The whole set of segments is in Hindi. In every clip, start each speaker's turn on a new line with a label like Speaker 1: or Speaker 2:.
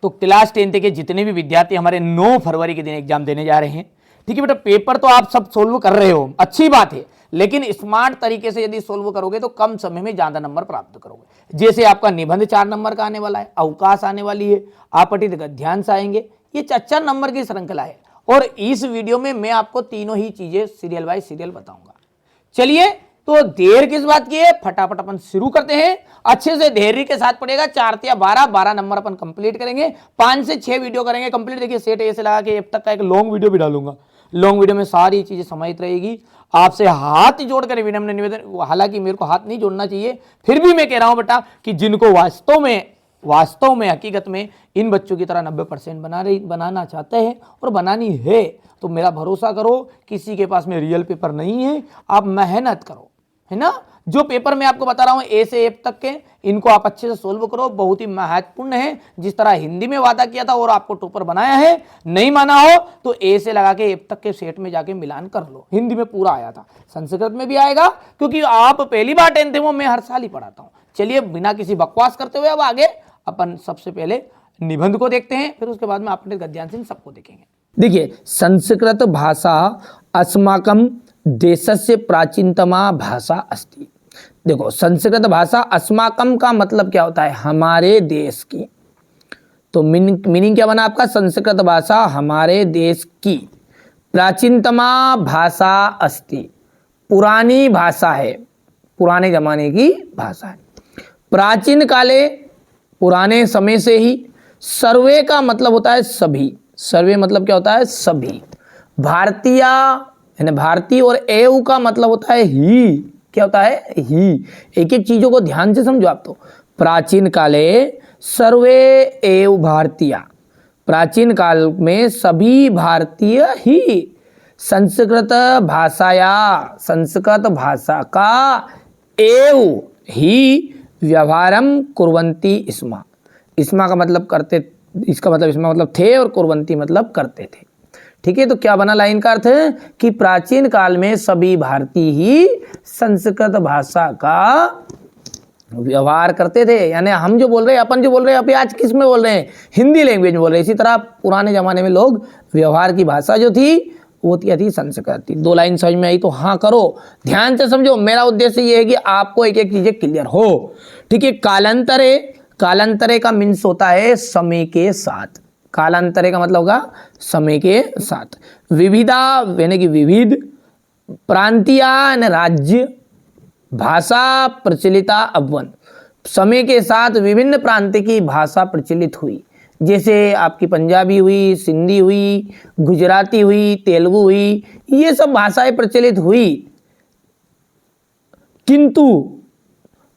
Speaker 1: तो क्लास 10 के जितने भी विद्यार्थी हमारे 9 फरवरी के दिन एग्जाम देने जा रहे हैं, ठीक है बेटा, पेपर तो आप सब सोल्व कर रहे हो, अच्छी बात है, लेकिन स्मार्ट तरीके से यदि सोल्व करोगे तो कम समय में ज्यादा नंबर प्राप्त करोगे। जैसे आपका निबंध 4 नंबर का आने वाला है, अवकाश आने वाली है, आपठित गद्यांश आएंगे, ये 4 नंबर की श्रृंखला है। और इस वीडियो में मैं आपको तीनों ही चीजें सीरियल बाय सीरियल बताऊंगा। चलिए, तो देर किस बात की है, फटाफट अपन शुरू करते हैं। अच्छे से धैर्य के साथ पड़ेगा, 4 या 12 नंबर अपन कंप्लीट करेंगे, 5 से 6 वीडियो करेंगे कंप्लीट। देखिए सेट ऐसे लगा के अब तक का एक लॉन्ग वीडियो भी डालूंगा, लॉन्ग वीडियो में सारी चीजें समाहित रहेगी। आपसे हाथ जोड़कर विनम्र निवेदन, हालांकि मेरे को हाथ नहीं जोड़ना चाहिए, फिर भी मैं कह रहा हूं बेटा कि जिनको वास्तव में हकीकत में इन बच्चों की तरह 90% बनाना चाहते हैं और बनानी है, तो मेरा भरोसा करो, किसी के पास में रियल पेपर नहीं है, आप मेहनत करो, है ना। जो पेपर मैं आपको बता रहा हूं ए से एफ तक के, इनको आप अच्छे से सोल्व करो, बहुत ही महत्वपूर्ण है। जिस तरह हिंदी में वादा किया था और आपको टॉपर बनाया है, नहीं माना हो तो ए से लगा के एफ तक के सेट में जाके मिलान कर लो। हिंदी में पूरा आया था, संस्कृत में भी आएगा, क्योंकि आप पहली बार 10th में, मैं हर साल ही पढ़ाता हूं। चलिए बिना किसी बकवास करते हुए अब आगे अपन सबसे पहले निबंध को देखते हैं, फिर उसके बाद में आपने गद्यांश इन सबको देखेंगे। देखिए, संस्कृत भाषा अस्माकं देशस्य प्राचीनतमा भाषा अस्ति। देखो, संस्कृत भाषा अस्माकं का मतलब क्या होता है, हमारे देश की। तो मीनिंग क्या बना आपका, संस्कृत भाषा हमारे देश की प्राचीनतमा भाषा अस्ति, पुरानी भाषा है, पुराने जमाने की भाषा है। प्राचीन काले, पुराने समय से ही। सर्वे का मतलब होता है सभी, सर्वे मतलब क्या होता है, सभी। भारतीय यानी भारतीय, और एव का मतलब होता है ही, क्या होता है, ही। एक एक चीजों को ध्यान से समझो आप। तो प्राचीन काले सर्वे एव भारतीय, प्राचीन काल में सभी भारतीय ही संस्कृत भाषाया, संस्कृत भाषा का एव ही व्यवहारम कुर्वन्ति स्म। स्म का मतलब करते, इसका मतलब स्म मतलब थे, और कुर्वन्ति मतलब करते थे। ठीक है, तो क्या बना लाइन का अर्थ कि प्राचीन काल में सभी भारतीय ही संस्कृत भाषा का व्यवहार करते थे। यानी हम जो बोल रहे हैं, अपन जो बोल रहे हैं, अभी आज किस में बोल रहे हैं, हिंदी लैंग्वेज में बोल रहे हैं। इसी तरह पुराने जमाने में लोग व्यवहार की भाषा जो थी वो थी संस्कृत थी। 2 लाइन समझ में आई तो हाँ करो, ध्यान से समझो। मेरा उद्देश्य ये है कि आपको एक एक चीजें क्लियर हो। ठीक है, कालांतरे, कालांतरे का मीन्स होता है समय के साथ। कालांतरे का मतलब होगा समय के साथ। विविधा यानी कि विविध, प्रांतीय यानी राज्य, भाषा प्रचलिता अवन, समय के साथ विभिन्न प्रांत की भाषा प्रचलित हुई। जैसे आपकी पंजाबी हुई, सिंधी हुई, गुजराती हुई, तेलुगु हुई, ये सब भाषाएं प्रचलित हुई। किंतु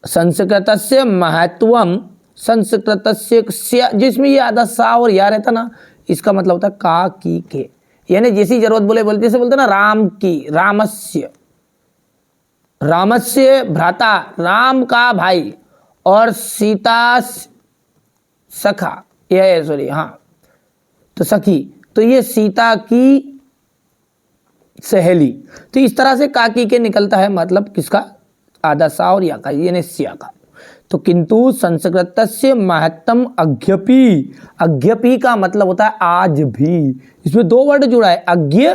Speaker 1: संस्कृतस्य महत्वम, संस्कृतस्य, जिसमें ये आधा सा और या रहता ना, इसका मतलब होता है का, की, के। यानी जैसी जरूरत बोले जैसे बोलते ना राम की, रामस्य, रामस्य भ्राता, राम का भाई, और सीता सखा, ये सॉरी हाँ, तो सखी, तो ये सीता की सहेली। तो इस तरह से का, की, के निकलता है मतलब किसका, आधा सा और या का, यानी सिया का। तो किंतु संस्कृतस्य महत्तम अज्ञपि, अज्ञपि का मतलब होता है आज भी। इसमें 2 वर्ड जुड़ा है, अज्ञ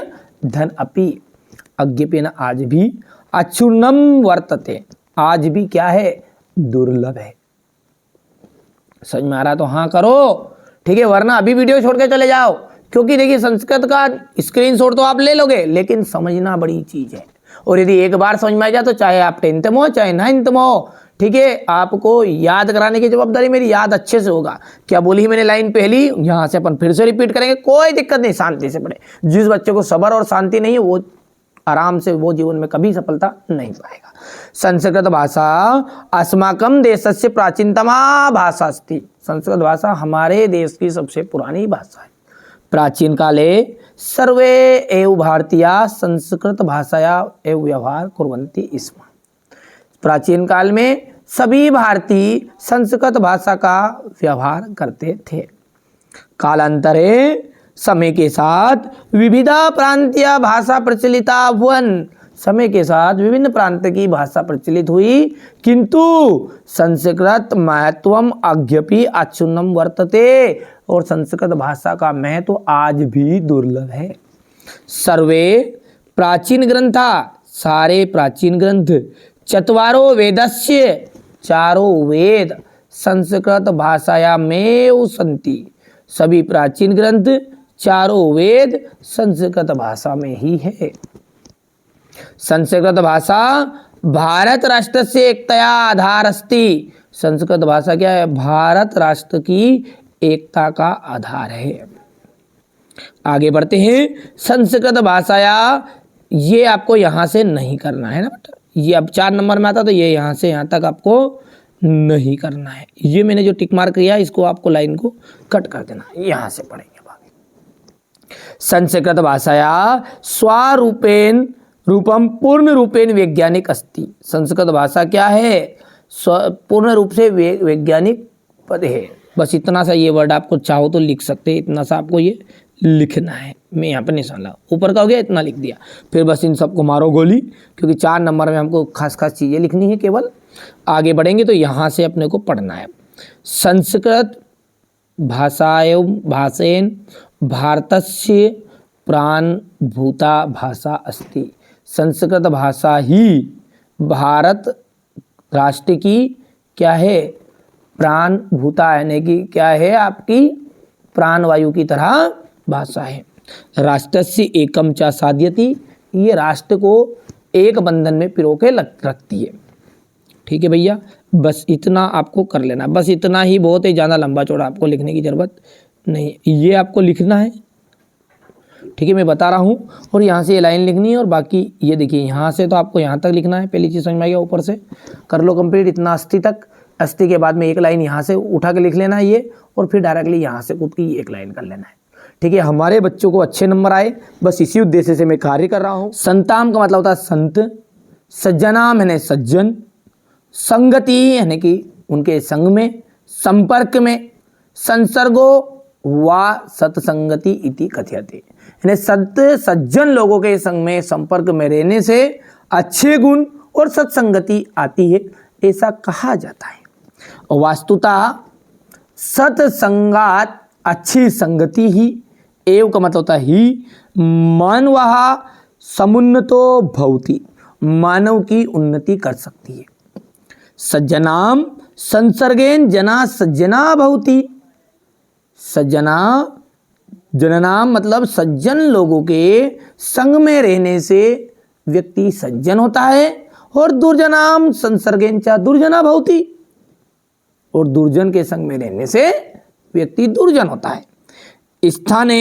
Speaker 1: धन अपि, अज्ञपि ना आज भी, अचूर्णम वर्तते, आज भी क्या है, दुर्लभ है। समझ में आ रहा तो हाँ करो, ठीक है, वरना अभी वीडियो छोड़ के चले जाओ। क्योंकि देखिए संस्कृत का स्क्रीनशॉट तो आप ले लोगे, लेकिन समझना बड़ी चीज है। और यदि एक बार समझ में आ जाए तो चाहे आप 10th में हो चाहे 9th में हो, ठीक है, आपको याद कराने की जवाबदारी मेरी, याद अच्छे से होगा। क्या बोली मैंने लाइन पहली, यहां से अपन फिर से रिपीट करेंगे, कोई दिक्कत नहीं, शांति से पढ़े। जिस बच्चे को सब्र और शांति नहीं है वो आराम से, वो जीवन में कभी सफलता नहीं पाएगा। संस्कृत भाषा अस्माकं देशस्य प्राचीनतमा भाषा अस्ति, संस्कृत भाषा हमारे देश की सबसे पुरानी भाषा है। प्राचीन काले सर्वे एव भारतीय संस्कृत भाषाया एव व्यवहार कुर्वन्ति स्म, प्राचीन काल में सभी भारतीय संस्कृत भाषा का व्यवहार करते थे। कालांतरे समय के साथ विविधा प्रांतीय भाषा प्रचलिता वन, समय के साथ विभिन्न प्रांत की भाषा प्रचलित हुई, किंतु संस्कृत महत्वम अज्ञपि अक्षुण्णम वर्तते, और संस्कृत भाषा का महत्व आज भी दुर्लभ है। सर्वे प्राचीन ग्रंथा, सारे प्राचीन ग्रंथ, चत्वारो वेदस्य, चारों वेद संस्कृत भाषायामेव सन्ति, सभी प्राचीन ग्रंथ चारों वेद संस्कृत भाषा में ही है। संस्कृत भाषा भारत राष्ट्र से एकतया आधार अस्ति, संस्कृत भाषा क्या है? भारत राष्ट्र की एकता का आधार है। आगे बढ़ते हैं। संस्कृत भाषाया, ये आपको यहां से नहीं करना है ना बेटा, ये अब 4 नंबर में आता तो ये यहां से यहां तक आपको नहीं करना है। ये मैंने जो टिक मार्क किया इसको आपको लाइन को कट कर देना, यहां से पढ़ेंगे। संस्कृत भाषाया स्वरूपेण रूपम पूर्ण रूपेण वैज्ञानिक अस्ति, संस्कृत भाषा क्या है? पूर्ण रूप से वैज्ञानिक पद है। बस इतना सा ये वर्ड आपको चाहो तो लिख सकते हैं, इतना सा आपको ये लिखना है। मैं यहाँ पर निशान लगा, ऊपर का हो गया, इतना लिख दिया। फिर बस इन सबको मारो गोली, क्योंकि 4 नंबर में हमको खास खास चीज़ें लिखनी है केवल। आगे बढ़ेंगे तो यहाँ से अपने को पढ़ना है। संस्कृत भाषेन भारतस्य प्राणभूता भाषा अस्ति, संस्कृत भाषा ही भारत राष्ट्र की क्या है? प्राणभूता, यानी कि क्या है? आपकी प्राणवायु की तरह भाषा है। राष्ट्रस्य एकम च साध्यति, ये राष्ट्र को एक बंधन में पिरो के रखती है। ठीक है भैया, बस इतना आपको कर लेना, बस इतना ही बहुत है, ज़्यादा लंबा चौड़ा आपको लिखने की ज़रूरत नहीं, ये आपको लिखना है। ठीक है, मैं बता रहा हूँ। और यहाँ से ये लाइन लिखनी है, और बाकी ये देखिए यहाँ से तो आपको यहाँ तक लिखना है। पहली चीज़ समझ में आ गया, ऊपर से कर लो कंप्लीट इतना अस्थि तक। अस्थि के बाद में एक लाइन यहाँ से उठा के लिख लेना है ये, और फिर डायरेक्टली यहाँ से खुद की एक लाइन कर लेना है। ठीक है, हमारे बच्चों को अच्छे नंबर आए, बस इसी उद्देश्य से मैं कार्य कर रहा हूँ। संताम का मतलब होता है संत, सज्जनाम है सज्जन, संगति यानी कि उनके संग में, संपर्क में, संसर्गो वा सत्संगति इति कथ्यते, यानी सत्य सज्जन लोगों के संग में, संपर्क में रहने से अच्छे गुण और सत्संगति आती है, ऐसा कहा जाता है। और वास्तुतः सत्संगात अच्छी संगति ही, एव का मतलब होता है ही, मानवः समुन्नतो भवति, मानव की उन्नति कर सकती है। सज्जनाम संसर्गेन जना सज्जना भवति, सज्जना जननाम मतलब सज्जन लोगों के संग में रहने से व्यक्ति सज्जन होता है, और दुर्जनाम संसर्गेन च दुर्जना भवति, और दुर्जन के संग में रहने से व्यक्ति दुर्जन होता है। स्थाने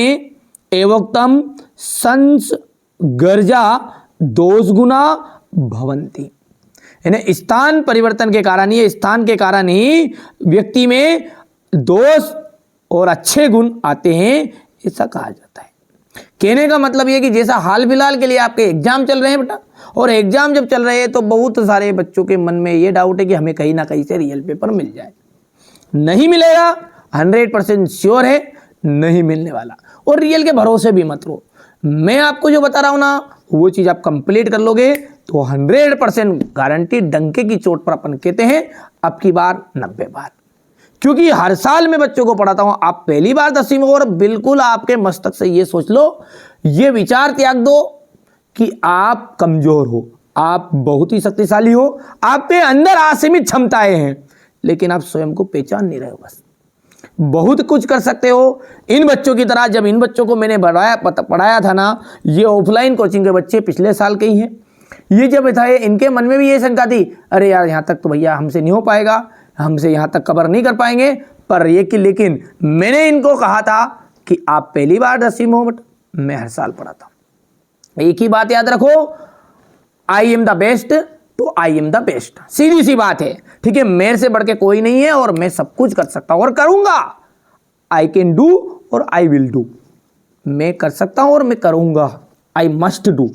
Speaker 1: एवोक्तम संसर्गजा दोष गुना भवन्ति, यानी स्थान परिवर्तन के कारण, ये स्थान के कारण ही व्यक्ति में दोष और अच्छे गुण आते हैं, ऐसा कहा जाता है। कहने का मतलब ये कि जैसा हाल फिलहाल के लिए आपके एग्जाम चल रहे हैं बेटा, और एग्जाम जब चल रहे हैं तो बहुत सारे बच्चों के मन में ये डाउट है कि हमें कहीं ना कहीं से रियल पेपर मिल जाए। नहीं मिलेगा, 100% श्योर है नहीं मिलने वाला, और रियल के भरोसे भी मत रहो। मैं आपको जो बता रहा हूं ना, वो चीज आप कंप्लीट कर लोगे तो 100% गारंटी, डंके की चोट पर अपन कहते हैं अब की बार 90 बार, क्योंकि हर साल मैं बच्चों को पढ़ाता हूं। आप पहली बार 10वीं में, और बिल्कुल आपके मस्तक से ये सोच लो, ये विचार त्याग दो कि आप कमजोर हो, आप बहुत ही शक्तिशाली हो, आपके अंदर असीमित क्षमताएं हैं, लेकिन आप स्वयं को पहचान नहीं रहे हो। बस बहुत कुछ कर सकते हो इन बच्चों की तरह। जब इन बच्चों को मैंने पढ़ाया था ना, ये ऑफलाइन कोचिंग के बच्चे पिछले साल के ही हैं, ये जब था इनके मन में भी ये शंका थी, अरे यार यहाँ तक तो भैया हमसे नहीं हो पाएगा, हमसे यहाँ तक कवर नहीं कर पाएंगे। पर ये कि लेकिन मैंने इनको कहा था कि आप पहली बार 10वीं में हो, बट मैं हर साल पढ़ाता हूँ। एक ही बात याद रखो, आई एम द बेस्ट तो आई एम द बेस्ट, सीधी सी बात है। ठीक है, मेरे से बढ़ के कोई नहीं है, और मैं सब कुछ कर सकता हूं और करूंगा। आई कैन डू और आई विल डू, मैं कर सकता हूं और मैं करूंगा, आई मस्ट डू।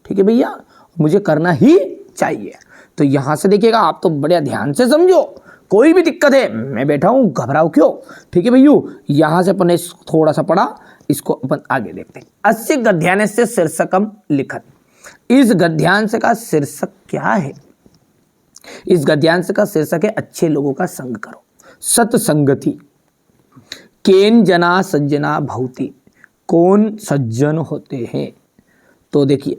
Speaker 1: ठीक है भैया, मुझे करना ही चाहिए। तो यहां से देखिएगा, आप तो बढ़िया ध्यान से समझो, कोई भी दिक्कत है मैं बैठा हूं, घबराओ क्यों। ठीक है भैया, यहां से अपन ने थोड़ा सा पढ़ा, इसको अपन आगे देखते हैं। अस्य गद्यांश शीर्षकम लिखत, इस गद्यांश का शीर्षक क्या है? इस गद्यांश का शीर्षक है अच्छे लोगों का संग करो, सत्संगति। केन जना सज्जना भवति, कौन सज्जन होते हैं? तो देखिए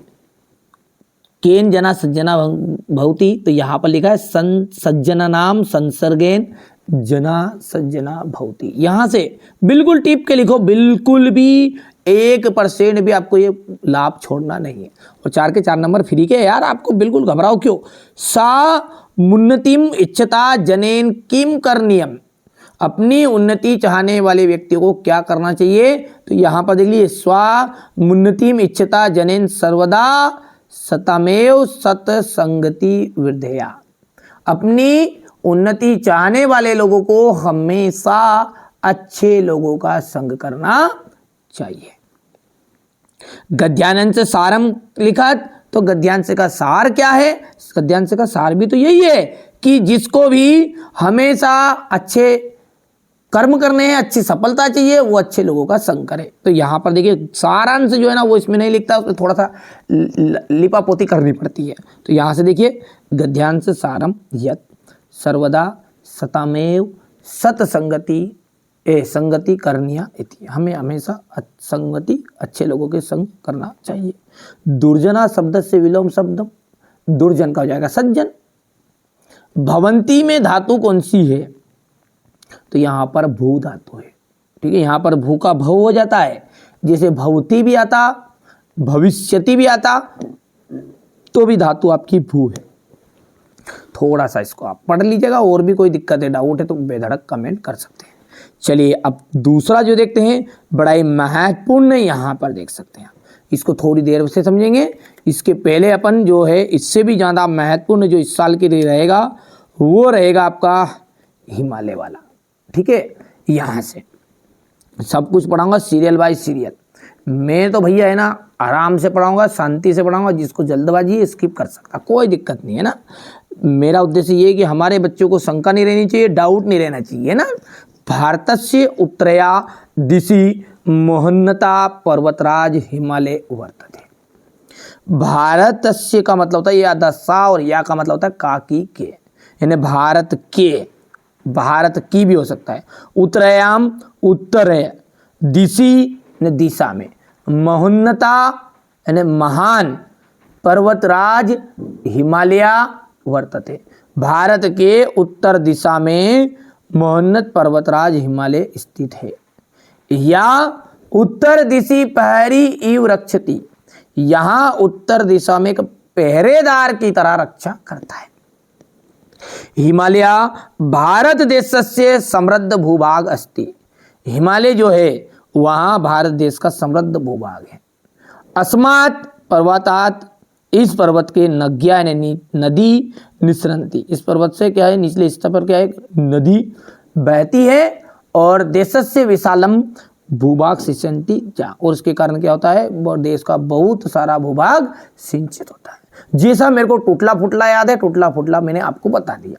Speaker 1: केन जना सज्जना भवति, तो यहाँ पर लिखा है सज्जना नाम संसर्गेन जना सज्जना भवति। यहाँ से बिल्कुल टिप के लिखो, बिल्कुल भी 1% भी आपको ये लाभ छोड़ना नहीं है। और 4 के 4 नंबर फ्री के यार, आपको बिल्कुल घबराओ क्यों। सा मुन्नतिम इच्छता जनेन किम करनियम, अपनी उन्नति चाहने वाले व्यक्ति को क्या करना चाहिए? तो यहाँ पर देख लीजिए, स्वा मुन्नतिम इच्छता जनेन सर्वदा सतमेव सत्संगति वृद्धया, अपनी उन्नति चाहने वाले लोगों को हमेशा अच्छे लोगों का संग करना चाहिए। गद्यांश सारम लिखत, तो गद्यांश का सार क्या है? गद्यांश का सार भी तो यही है कि जिसको भी हमेशा अच्छे कर्म करने हैं, अच्छी सफलता चाहिए, वो अच्छे लोगों का संग करे। तो यहाँ पर देखिए सारांश जो है ना वो इसमें नहीं लिखता, उसमें थोड़ा सा लिपापोती करनी पड़ती है। तो यहाँ से देखिए गद्यांश सारम यत सर्वदा सतामेव सतसंगति संगति करनिया इति, हमें हमेशा संगति अच्छे लोगों के संग करना चाहिए। दुर्जना शब्द से विलोम शब्दम, दुर्जन का हो जाएगा सज्जन। भवंती में धातु कौन सी है? तो यहाँ पर भू धातु है, ठीक है। यहाँ पर भू का भव हो जाता है, जैसे भवती भी आता, भविष्यति भी आता, तो भी धातु आपकी भू है। थोड़ा सा इसको आप पढ़ लीजिएगा, और भी कोई दिक्कत है, डाउट है तो बेधड़क कमेंट कर सकते हैं। चलिए अब दूसरा जो देखते हैं, बड़ा ही महत्वपूर्ण, यहाँ पर देख सकते हैं, इसको थोड़ी देर से समझेंगे। इसके पहले अपन जो है इससे भी ज़्यादा महत्वपूर्ण जो इस साल के लिए रहेगा वो रहेगा आपका हिमालय वाला, ठीक है। यहाँ से सब कुछ पढ़ाऊंगा सीरियल बाय सीरियल। मैं तो भैया है ना आराम से पढ़ाऊंगा, शांति से पढ़ाऊंगा, जिसको जल्दबाजी है स्किप कर सकता, कोई दिक्कत नहीं है ना। मेरा उद्देश्य ये है कि हमारे बच्चों को शंका नहीं रहनी चाहिए, डाउट नहीं रहना चाहिए ना। भारतस्य उत्तरया दिशि मोहन्नता पर्वतराज हिमालय वर्तते। भारतस्य का मतलब होता है या दशा, और या का मतलब होता है का की के, यानी भारत के, भारत की भी हो सकता है। उत्तरयाम उत्तर दिशि दिशा में, महोन्नता यानी महान, पर्वतराज हिमालय वर्तते, भारत के उत्तर दिशा में महोन्नत पर्वतराज हिमालय स्थित है। या उत्तर दिशि पहरी इव रक्षति, यहाँ उत्तर दिशा में एक पहरेदार की तरह रक्षा करता है। हिमालय भारत देशस्य समृद्ध भूभाग अस्ति, हिमालय जो है वहाँ भारत देश का समृद्ध भूभाग है। अस्मात् पर्वतात, इस पर्वत के नद्या यानी नदी निसरंती, इस पर्वत से क्या है निचले स्तर पर क्या है नदी बहती है, और देशस्य विशालम भूभाग सिंचती जा, और उसके कारण क्या होता है देश का बहुत सारा भूभाग सिंचित होता है। जैसा मेरे को टूटला फुटला याद है, टूटला फुटला मैंने आपको बता दिया,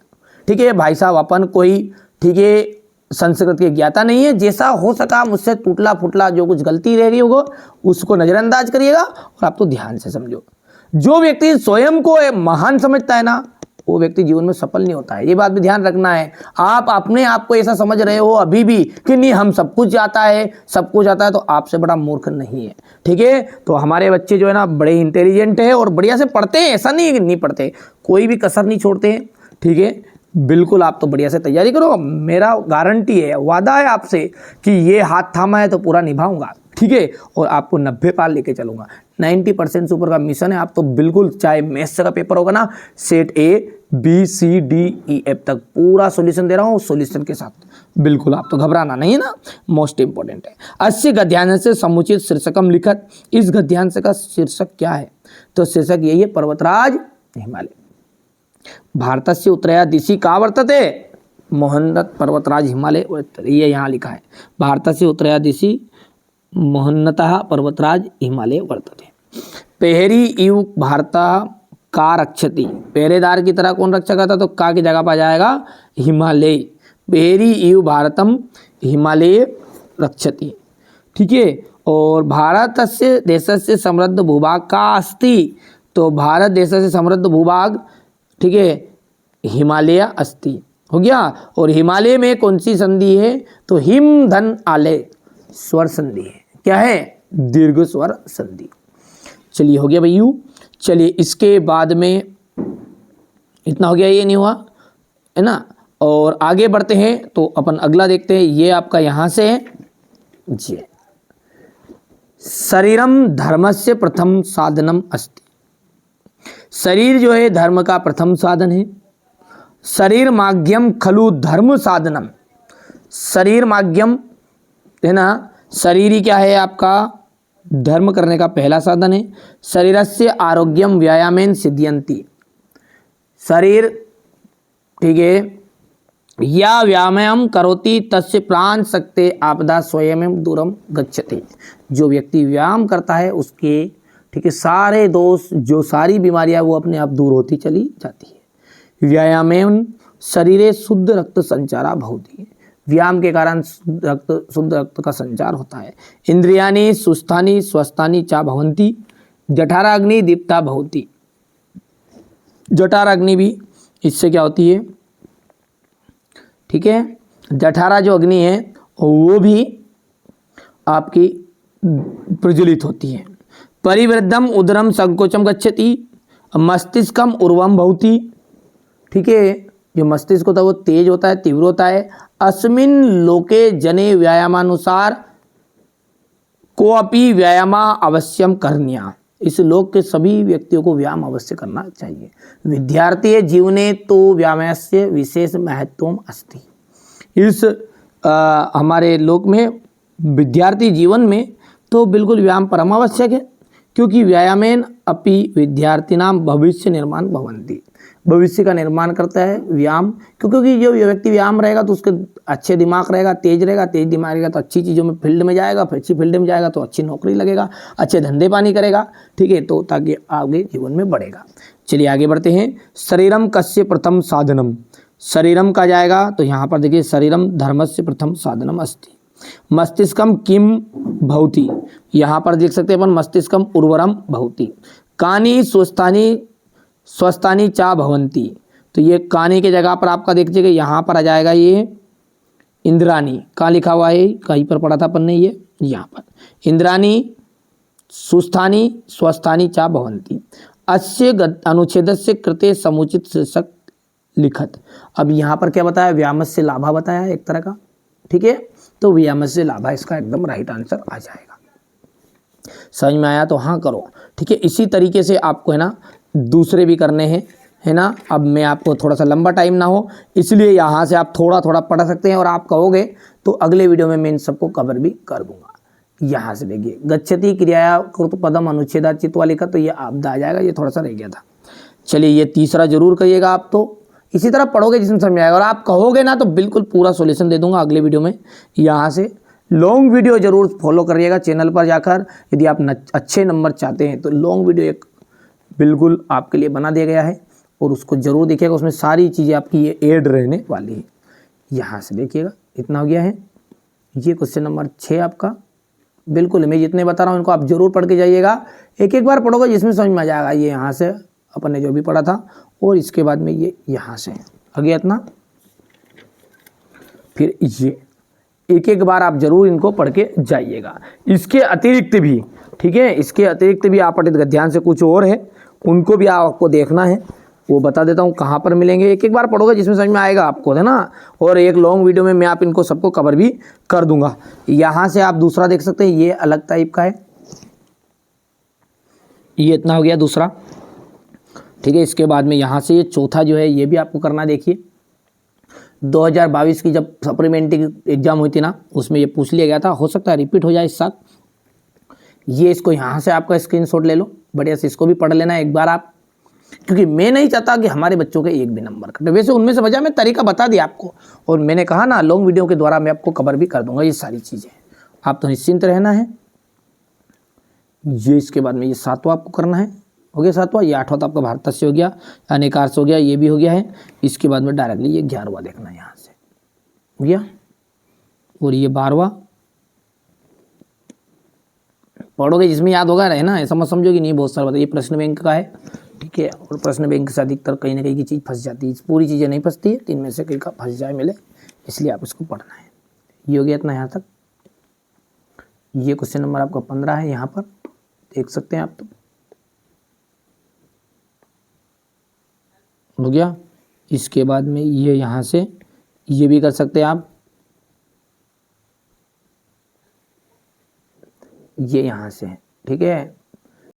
Speaker 1: ठीक है भाई साहब। अपन कोई ठीक है संस्कृत की ज्ञाता नहीं है, जैसा हो सका मुझसे टूटला फुटला जो कुछ गलती रह रही होगा उसको नजरअंदाज करिएगा, और आप तो ध्यान से समझो। जो व्यक्ति स्वयं को महान समझता है ना, वो व्यक्ति जीवन में सफल नहीं होता है, ये बात भी ध्यान रखना है। आप अपने आप को ऐसा समझ रहे हो अभी भी कि नहीं हम सब कुछ आता है, सब कुछ आता है, तो आपसे बड़ा मूर्ख नहीं है, ठीक है। तो हमारे बच्चे जो है ना बड़े इंटेलिजेंट है और बढ़िया से पढ़ते हैं, ऐसा नहीं है कि नहीं पढ़ते, कोई भी कसर नहीं छोड़ते हैं, ठीक है। बिल्कुल आप तो बढ़िया से तैयारी करो, मेरा गारंटी है, वादा है आपसे कि ये हाथ थामा है तो पूरा निभाऊंगा, ठीक है। और आपको 90 पार लेके चलूंगा, 90% से ऊपर का मिशन है। आप तो बिल्कुल चाहे मैथ्स का पेपर होगा ना, सेट ABCDEF तक पूरा सॉल्यूशन दे रहा हूँ, सॉल्यूशन के साथ, बिल्कुल आप तो घबराना नहीं है ना, मोस्ट इंपॉर्टेंट है। अस्य गद्यांश से समुचित शीर्षकम लिखत, इस गद्यांश का शीर्षक क्या है? तो शीर्षक यही है पर्वतराज हिमालय। भारतस्य उत्तरया दिशि का वर्तते मोहन्नत पर्वतराज हिमालय, ये यहाँ लिखा है भारतस्य उत्तरया दिशि मोहन्नतः पर्वतराज हिमालय वर्तते। पहरी इव भारत का रक्षति, पहरेदार की तरह कौन रक्षा करता, तो का की जगह पर जाएगा हिमालय। पहरी इव भारतम हिमालय रक्षति, ठीक है। और भारतस्य देशस्य समृद्ध भूभाग का अस्ति, तो भारत देश से समृद्ध भूभाग, ठीक है, हिमालय अस्ति। हो गया। और हिमालय में कौन सी संधि है, तो हिम धन आलय स्वर संधि है। क्या है, दीर्घ स्वर संधि। चलिए हो गया भैया। चलिए इसके बाद में इतना हो गया, ये नहीं हुआ है ना। और आगे बढ़ते हैं तो अपन अगला देखते हैं, ये आपका यहां से है जी, शरीरम धर्मस्य प्रथम साधनम अस्ति। शरीर जो है धर्म का प्रथम साधन है। शरीर माध्यम खलु धर्म साधनम। शरीर माध्यम है ना, शरीर ही क्या है आपका, धर्म करने का पहला साधन है। शरीरस्य आरोग्यम व्यायामेन सिद्ध्यन्ति। शरीर ठीक है, या व्यायाम करोति तस्य प्राण शक्ति आपदा स्वयं दूरम गच्छति। जो व्यक्ति व्यायाम करता है उसके ठीक है सारे दोष, जो सारी बीमारियां वो अपने आप दूर होती चली जाती है। व्यायामेन शरीरे शुद्ध रक्त संचारा भवति। व्यायाम के कारण शुद्ध रक्त का संचार होता है। इंद्रियाणि सुस्थानि स्वस्थानि चा भवन्ति। जठराग्नि दीप्ता भवति। जठराग्नि भी इससे क्या होती है, ठीक है, जठरा जो अग्नि है वो भी आपकी प्रज्वलित होती है। परिवृद्धम उदरम संकोचम गच्छति। मस्तिष्कम उर्वम भवति। ठीक है, जो मस्तिष्क होता है वो तेज होता है, तीव्र होता है। अस्मिन लोके जने व्यायामानुसार कोअपि व्यायामा अवश्यम करनीया। इस लोक के सभी व्यक्तियों को व्यायाम अवश्य करना चाहिए। विद्यार्थी जीवने तो व्यायामस्य विशेष महत्वम अस्ति। इस हमारे लोक में विद्यार्थी जीवन में तो बिल्कुल व्यायाम परम आवश्यक है, क्योंकि व्यायामेन अपि विद्यार्थिनाम भविष्य निर्माण भवन्ति। भविष्य का निर्माण करता है व्यायाम, क्योंकि जो व्यक्ति व्यायाम रहेगा तो उसके अच्छे दिमाग रहेगा, तेज रहेगा, तेज दिमाग रहेगा तो अच्छी चीज़ों में फील्ड में जाएगा, फिर अच्छी फील्ड में जाएगा तो अच्छी नौकरी लगेगा, अच्छे धंधे पानी करेगा, ठीक है, तो ताकि आगे जीवन में बढ़ेगा। चलिए आगे बढ़ते हैं। शरीरम कस्य प्रथम साधनम। शरीरम का जाएगा तो यहाँ पर देखिए, शरीरम धर्मस्य प्रथम साधनम अस्ति। मस्तिष्कम किम भवति। यहाँ पर देख सकते हैं अपन, मस्तिष्कम उर्वरम भवति। कानि स्वस्थानी चा भवंती। तो ये कानी के जगह पर आपका देख लीजिएगा, यहाँ पर आ जाएगा ये इंद्राणी। कहाँ लिखा हुआ है, कहीं पर पढ़ा था अपन ने, ये यहाँ पर इंद्राणी सुस्थानी स्वस्थानी चा भवंती। अस्य अनुच्छेदस्य कृते समुचित शीर्षक लिखत। अब यहाँ पर क्या बताया, व्यायामस्य लाभा बताया एक तरह का, ठीक है, तो व्यायामस्य लाभा इसका एकदम राइट आंसर आ जाएगा। समझ में आया तो हाँ करो, ठीक है। इसी तरीके से आपको है ना दूसरे भी करने हैं, है ना। अब मैं आपको थोड़ा सा लंबा टाइम ना हो इसलिए यहाँ से आप थोड़ा थोड़ा पढ़ सकते हैं, और आप कहोगे तो अगले वीडियो में मैं इन सबको कवर भी कर दूंगा। यहाँ से देखिए, गच्छति क्रिया कृत पदम अनुच्छेदा चित्त वाले का, तो ये आपदा आ जाएगा, ये थोड़ा सा रह गया था। चलिए ये तीसरा जरूर करिएगा आप, तो इसी तरह पढ़ोगे जिसमें समझ आएगा, और आप कहोगे ना तो बिल्कुल पूरा सॉल्यूशन दे दूंगा अगले वीडियो में। यहाँ से लॉन्ग वीडियो जरूर फॉलो करिएगा चैनल पर जाकर। यदि आप अच्छे नंबर चाहते हैं तो लॉन्ग वीडियो एक बिल्कुल आपके लिए बना दिया गया है, और उसको जरूर देखिएगा, उसमें सारी चीज़ें आपकी ये ऐड रहने वाली है। यहाँ से देखिएगा, इतना हो गया है। ये क्वेश्चन नंबर 6 आपका, बिल्कुल मैं जितने बता रहा हूँ इनको आप जरूर पढ़ के जाइएगा। एक एक बार पढ़ोगे जिसमें समझ में आ जाएगा। ये यहाँ से अपन ने जो भी पढ़ा था, और इसके बाद में ये यहाँ से आ गया इतना। फिर ये एक एक बार आप जरूर इनको पढ़ के जाइएगा। इसके अतिरिक्त भी, ठीक है, इसके अतिरिक्त भी आप पठित गद्यांश से कुछ और है, उनको भी आपको देखना है, वो बता देता हूँ कहाँ पर मिलेंगे। एक एक बार पढ़ोगे जिसमें समझ में आएगा आपको, है ना। और एक लॉन्ग वीडियो में मैं आप इनको सबको कवर भी कर दूंगा। यहाँ से आप दूसरा देख सकते हैं, ये अलग टाइप का है, ये इतना हो गया दूसरा, ठीक है। इसके बाद में यहाँ से ये चौथा जो है ये भी आपको करना। देखिए 2022 की जब सप्लीमेंट्री एग्जाम हुई थी ना, उसमें ये पूछ लिया गया था, हो सकता है रिपीट हो जाए इस साल। ये इसको यहाँ से आपका स्क्रीनशॉट ले लो, बढ़िया से इसको भी पढ़ लेना एक बार आप, क्योंकि मैं नहीं चाहता कि हमारे बच्चों के एक भी नंबर कटे। वैसे उनमें से वजह मैं तरीका बता दिया आपको, और मैंने कहा ना लॉन्ग वीडियो के द्वारा मैं आपको कवर भी कर दूंगा ये सारी चीज़ें। आप तो निश्चिंत रहना है। ये इसके बाद में ये 7वां आपको करना है, हो गया 7वां। ये 8वां तो आपका भारत से हो गया, अनेकार से हो गया, ये भी हो गया है। इसके बाद में डायरेक्टली ये 11वां देखना है, यहाँ से हो गया। और ये 12वां पढ़ोगे जिसमें याद होगा रहे ना, ऐसा मत समझो कि नहीं बहुत सारा बता। ये प्रश्न बैंक का है, ठीक है। और प्रश्न बैंक से अधिकतर कहीं ना कहीं की चीज़ फंस जाती है, पूरी चीज़ें नहीं फंसती है, 3 में से कहीं का फंस जाए मिले, इसलिए आप इसको पढ़ना है। ये हो गया इतना यहाँ तक। ये क्वेश्चन नंबर आपका 15 है, यहाँ पर देख सकते हैं आप, तो हो गया। इसके बाद में ये यहाँ से ये भी कर सकते हैं आप, ये यहाँ से है, ठीक है।